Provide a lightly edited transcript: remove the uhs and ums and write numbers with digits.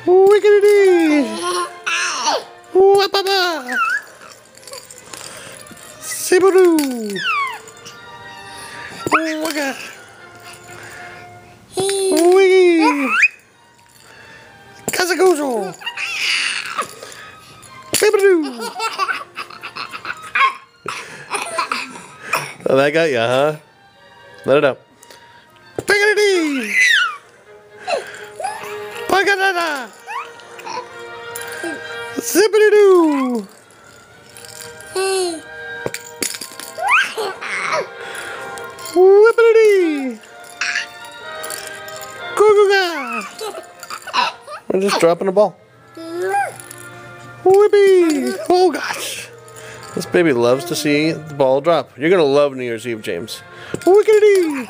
Wiggity! Wapapa! Sibadoo! Wagga! Wiggy! Kazagozo! Sibadoo! Oh, that got ya, huh? Let it out. Piggity! Pagadada! Zippity-doo! Whippity-dee! Goo-goo-ga! I'm just dropping a ball. Whippy! Oh gosh! This baby loves to see the ball drop. You're gonna love New Year's Eve, James. Wiggity-dee!